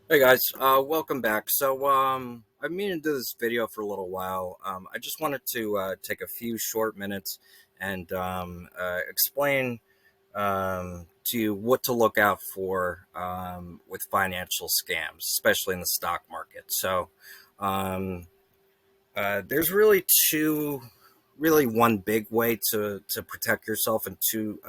Hey guys, welcome back. I've been meaning to do this video for a little while. I just wanted to take a few short minutes and explain to you what to look out for with financial scams, especially in the stock market. Um, there's really one big way to protect yourself, and two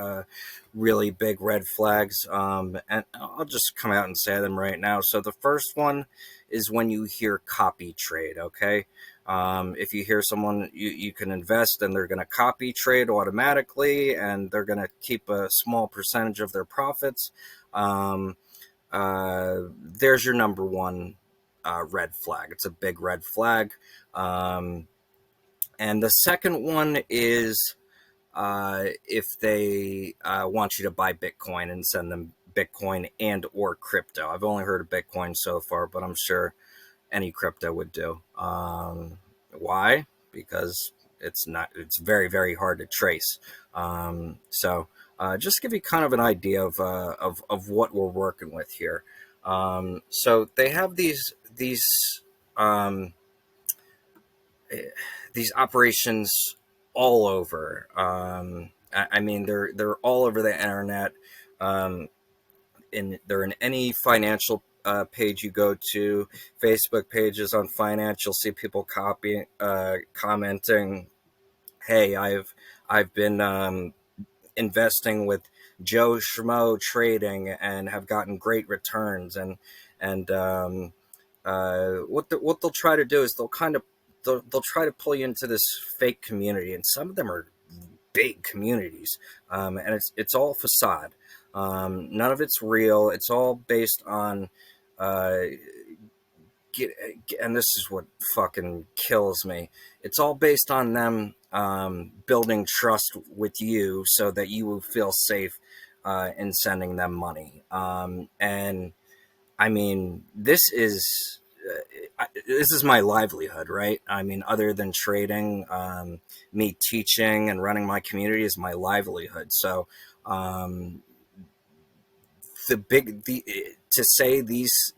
really big red flags. And I'll just come out and say them right now. So the first one is when you hear copy trade. Okay, if you hear someone you can invest and they're going to copy trade automatically, and they're going to keep a small percentage of their profits. There's your number one red flag. It's a big red flag. Um, and the second one is if they want you to buy Bitcoin and send them Bitcoin and or crypto. I've only heard of Bitcoin so far, but I'm sure any crypto would do. Why? Because it's very, very hard to trace. Just give you kind of an idea of what we're working with here. So they have um, these operations all over. I mean, they're all over the internet. Um, they're in any financial page you go to, Facebook pages on finance. You'll see people commenting, "Hey, I've been investing with Joe Schmo Trading and have gotten great returns." And what they'll try to do is they'll try to pull you into this fake community, and some of them are big communities, and it's all facade. None of it's real. It's all based on uh, get, and this is what fucking kills me. It's all based on them building trust with you so that you will feel safe in sending them money. And I mean, this is my livelihood, right? I mean, other than trading, me teaching and running my community is my livelihood. Um, the to say these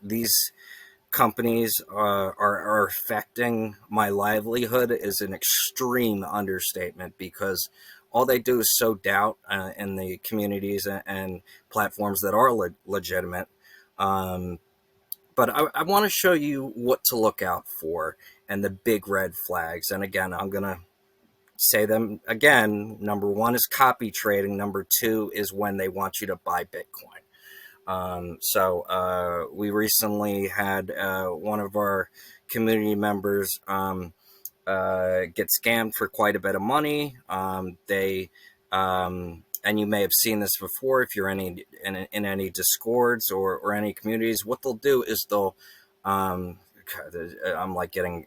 companies are affecting my livelihood is an extreme understatement, because all they do is sow doubt in the communities and platforms that are legitimate. Um, but I want to show you what to look out for and the big red flags. And again, I'm going to say them again. Number one is copy trading. Number two is when they want you to buy Bitcoin. We recently had one of our community members get scammed for quite a bit of money. And you may have seen this before if you're in any discords or any communities. What they'll do is God, I'm like getting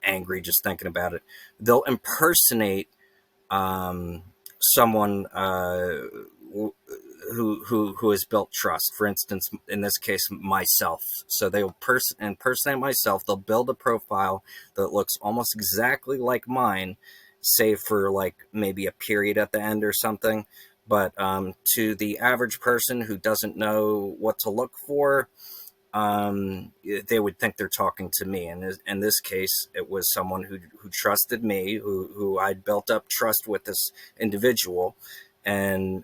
angry just thinking about it. They'll impersonate someone who has built trust. For instance, in this case, myself. So they'll impersonate myself. They'll build a profile that looks almost exactly like mine, save for like maybe a period at the end or something. But to the average person who doesn't know what to look for, they would think they're talking to me. And in this case, it was someone who trusted me, who I'd built up trust with this individual. And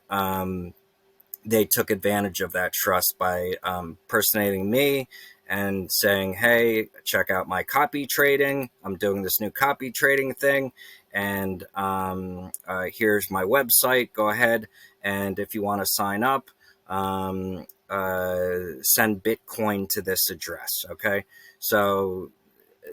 they took advantage of that trust by personating me and saying, "Hey, check out my copy trading. I'm doing this new copy trading thing, and here's my website. Go ahead, and if you want to sign up, send Bitcoin to this address." Okay, so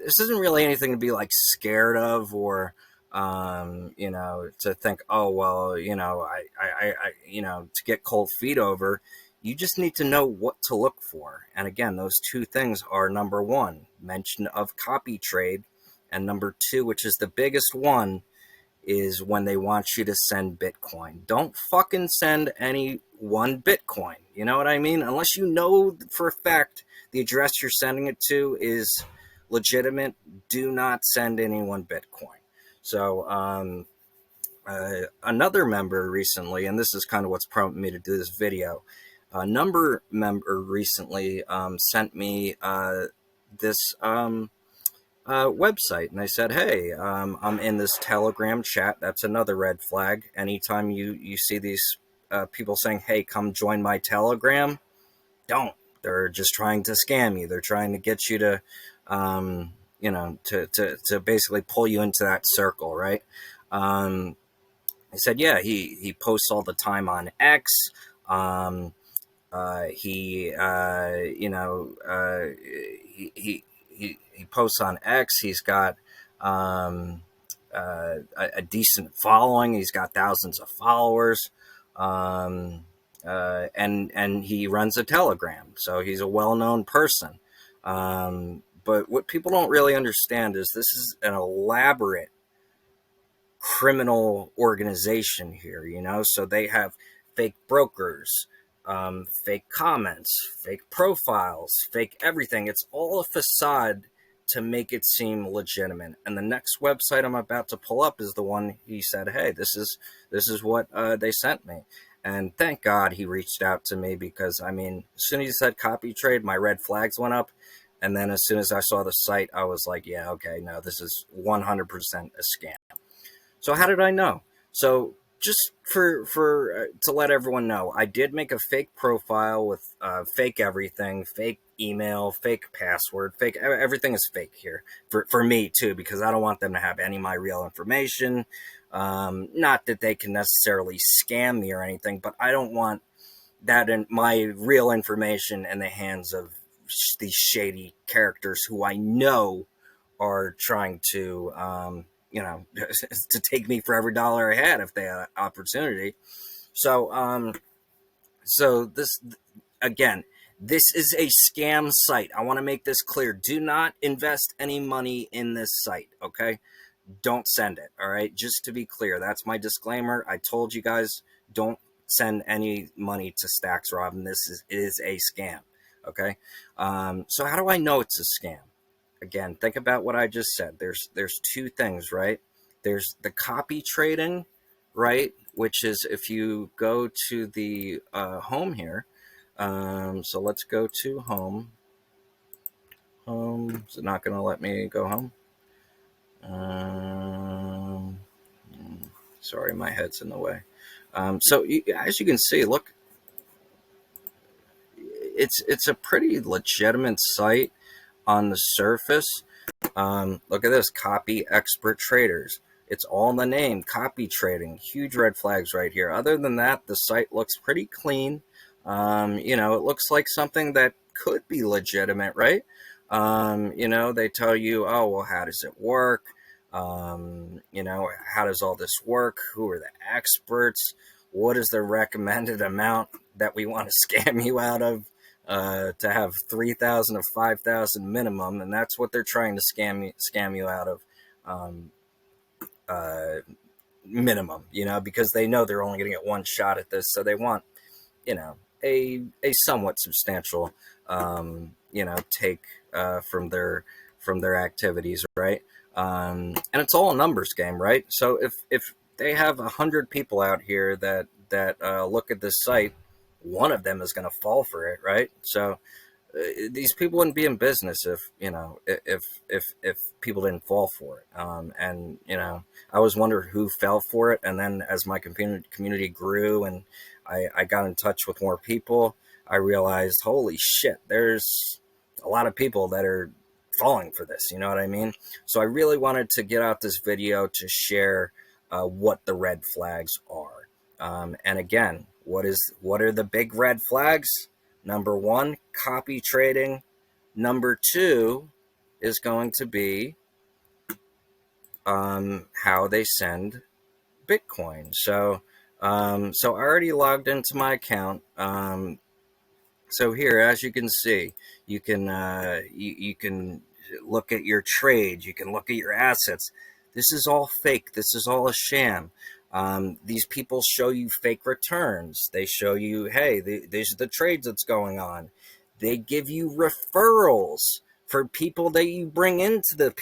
this isn't really anything to be like scared of, or to think, oh well, to get cold feet over. You just need to know what to look for. And again, those two things are: number one, mention of copy trade, and number two, which is the biggest one, is when they want you to send Bitcoin. Don't fucking send any one Bitcoin. You know what I mean? Unless you know for a fact the address you're sending it to is legitimate, do not send anyone Bitcoin. So, another member recently, and this is kind of what's prompted me to do this video. A number member recently sent me this website, and they said, "Hey, I'm in this Telegram chat." That's another red flag. Anytime you see these people saying, "Hey, come join my Telegram," don't. They're just trying to scam you. They're trying to get you to, to basically pull you into that circle, right? He said, yeah, he posts all the time on X. Um, he, you know, he posts on X. He's got a decent following. He's got thousands of followers. And he runs a Telegram, so he's a well-known person. But what people don't really understand is this is an elaborate criminal organization here, you know? So they have fake brokers, fake comments, fake profiles, fake everything. It's all a facade to make it seem legitimate. And the next website I'm about to pull up is the one he said, "Hey, this is what they sent me." And thank God he reached out to me, because I mean, as soon as he said copy trade, my red flags went up. And then as soon as I saw the site, I was like, yeah, okay, no, this is 100% a scam. So how did I know? So just for to let everyone know, I did make a fake profile with fake everything, fake email, fake password, fake everything is fake here for me too, because I don't want them to have any of my real information. Not that they can necessarily scam me or anything, but I don't want that in my real information in the hands of these shady characters who I know are trying to, to take me for every dollar I had if they had opportunity. So, so this again, this is a scam site. I want to make this clear. Do not invest any money in this site. Okay, don't send it. All right, just to be clear, that's my disclaimer. I told you guys, don't send any money to Stacks Robin. This is a scam. Okay, so how do I know it's a scam? Again, think about what I just said. There's two things, right? There's the copy trading, right? Which is if you go to the home here. So let's go to home. Home. Is it not going to let me go home? Um, Sorry, my head's in the way. So as you can see, look, it's a pretty legitimate site on the surface. Look at this, copy expert traders. It's all in the name, copy trading. Huge red flags right here. Other than that, the site looks pretty clean. It looks like something that could be legitimate, right? They tell you, oh, well, how does it work? How does all this work? Who are the experts? What is the recommended amount that we want to scam you out of? To have 3,000 or 5,000 minimum, and that's what they're trying to scam you out of, minimum. Because they know they're only going to get one shot at this, so they want, a somewhat substantial, take from their activities, right? And it's all a numbers game, right? So if they have 100 people out here that look at this site, one of them is going to fall for it, right? So these people wouldn't be in business if people didn't fall for it. And I always wondered who fell for it. And then as my community grew and I got in touch with more people, I realized, holy shit, there's a lot of people that are falling for this. You know what I mean? So I really wanted to get out this video to share what the red flags are. And again, what are the big red flags? Number one, copy trading. Number two is going to be how they send Bitcoin. So I already logged into my account. So here, as you can see, you can you can look at your trades. You can look at your assets. This is all fake. This is all a sham. These people show you fake returns. They show you, hey, these are the trades that's going on. They give you referrals for people that you bring into the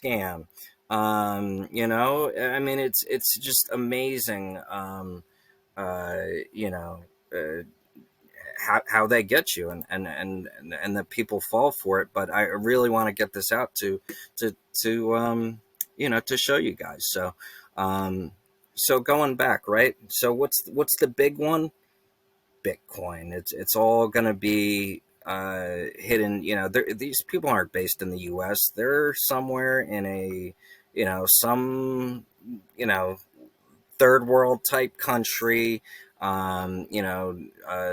scam. I mean, it's just amazing. Uh, you know, uh, how they get you, and the people fall for it. But I really want to get this out to to show you guys. Um, so going back, right? So what's the big one? Bitcoin. It's all going to be hidden. These people aren't based in the U.S. They're somewhere in a some third world type country.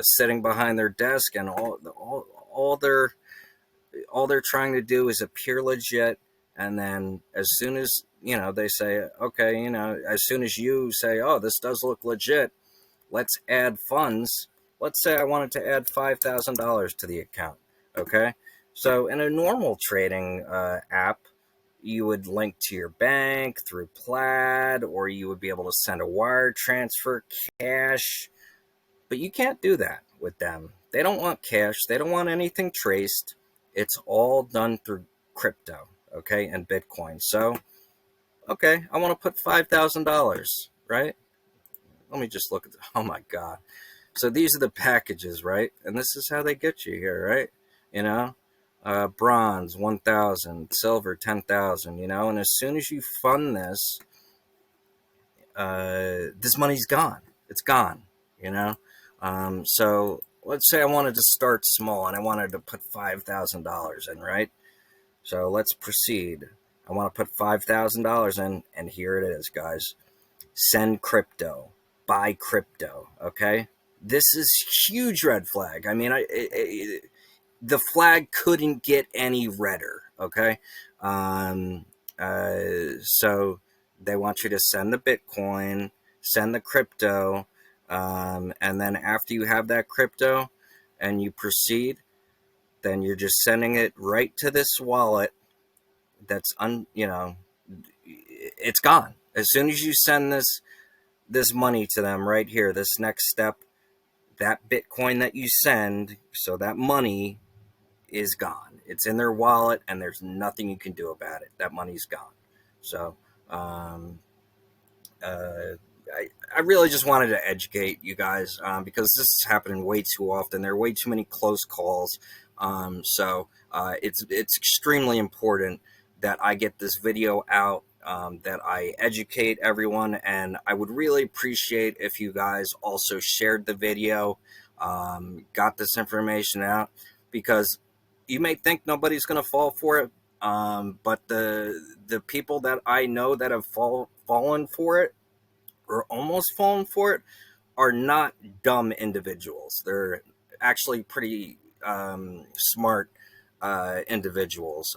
Sitting behind their desk, and all they're trying to do is appear legit. And then as soon as they say, okay, as soon as you say, oh, this does look legit, let's add funds. Let's say I wanted to add $5,000 to the account. Okay. So in a normal trading app, you would link to your bank through Plaid, or you would be able to send a wire transfer cash. But you can't do that with them. They don't want cash. They don't want anything traced. It's all done through crypto, okay, and Bitcoin. So, okay, I want to put $5,000, right? Let me just look at oh my God. So these are the packages, right? And this is how they get you here, right? Bronze 1,000, silver 10,000. And as soon as you fund this, this money's gone. It's gone. So let's say I wanted to start small and I wanted to put $5,000 in, right? So let's proceed. I want to put $5,000 in, and here it is, guys. Send crypto, buy crypto. Okay, this is huge red flag. I mean, the flag couldn't get any redder. Okay, so they want you to send the Bitcoin, send the crypto, and then after you have that crypto and you proceed, then you're just sending it right to this wallet. That's it's gone. As soon as you send this money to them right here, this next step, that Bitcoin that you send, so that money is gone. It's in their wallet, and there's nothing you can do about it. That money's gone. So, I really just wanted to educate you guys because this is happening way too often. There are way too many close calls. It's extremely important that I get this video out, that I educate everyone, and I would really appreciate if you guys also shared the video, got this information out, because you may think nobody's going to fall for it, but the people that I know that have fallen for it, or almost fallen for it, are not dumb individuals. They're actually pretty smart individuals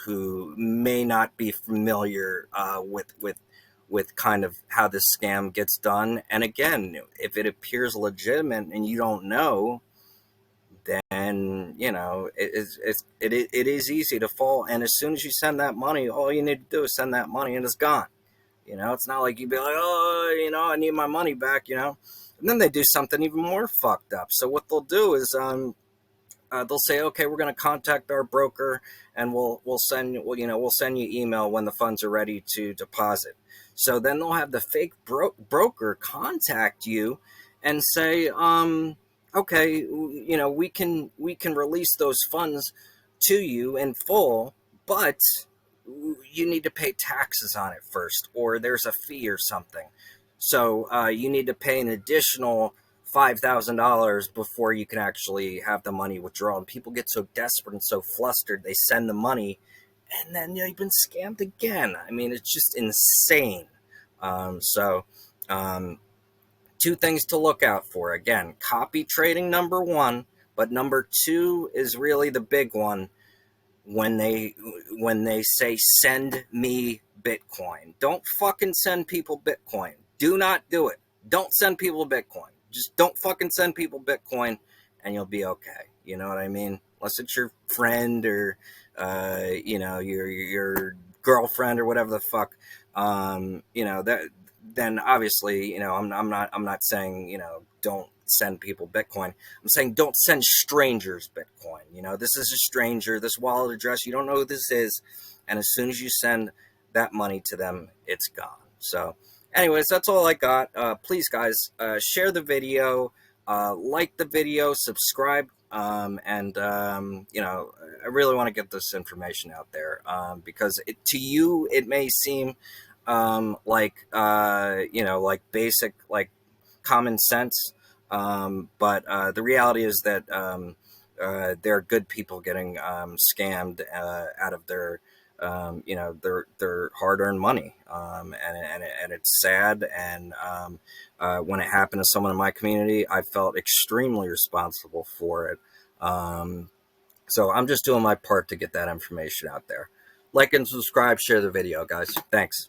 who may not be familiar with kind of how this scam gets done. And again, if it appears legitimate and you don't know, then it is easy to fall. And as soon as you send that money, all you need to do is send that money, and it's gone. It's not like you'd be like, oh, I need my money back. And then they do something even more fucked up. So what they'll do is they'll say, okay, we're going to contact our broker, and we'll send you email when the funds are ready to deposit. So then they'll have the fake broker contact you and say, okay, we can release those funds to you in full, but you need to pay taxes on it first, or there's a fee or something. So you need to pay an additional $5,000 before you can actually have the money withdrawn. And people get so desperate and so flustered, they send the money, and then you've been scammed again. I mean, it's just insane. Two things to look out for. Again, copy trading, number one, but number two is really the big one. When they say send me Bitcoin, don't fucking send people Bitcoin. Do not do it. Don't send people Bitcoin. Just don't fucking send people Bitcoin, and you'll be okay. You know what I mean? Unless it's your friend or your girlfriend or whatever the fuck. That then obviously I'm not saying don't send people Bitcoin. I'm saying don't send strangers Bitcoin. This is a stranger, this wallet address, you don't know who this is. And as soon as you send that money to them, it's gone. So anyways, that's all I got. Please, guys, share the video. like the video, subscribe, and I really want to get this information out there, because to you it may seem like like basic, like common sense, but the reality is that there are good people getting scammed out of their their hard-earned money, and it's sad. And when it happened to someone in my community, I felt extremely responsible for it. So I'm just doing my part to get that information out there. Like and subscribe, share the video, guys. Thanks.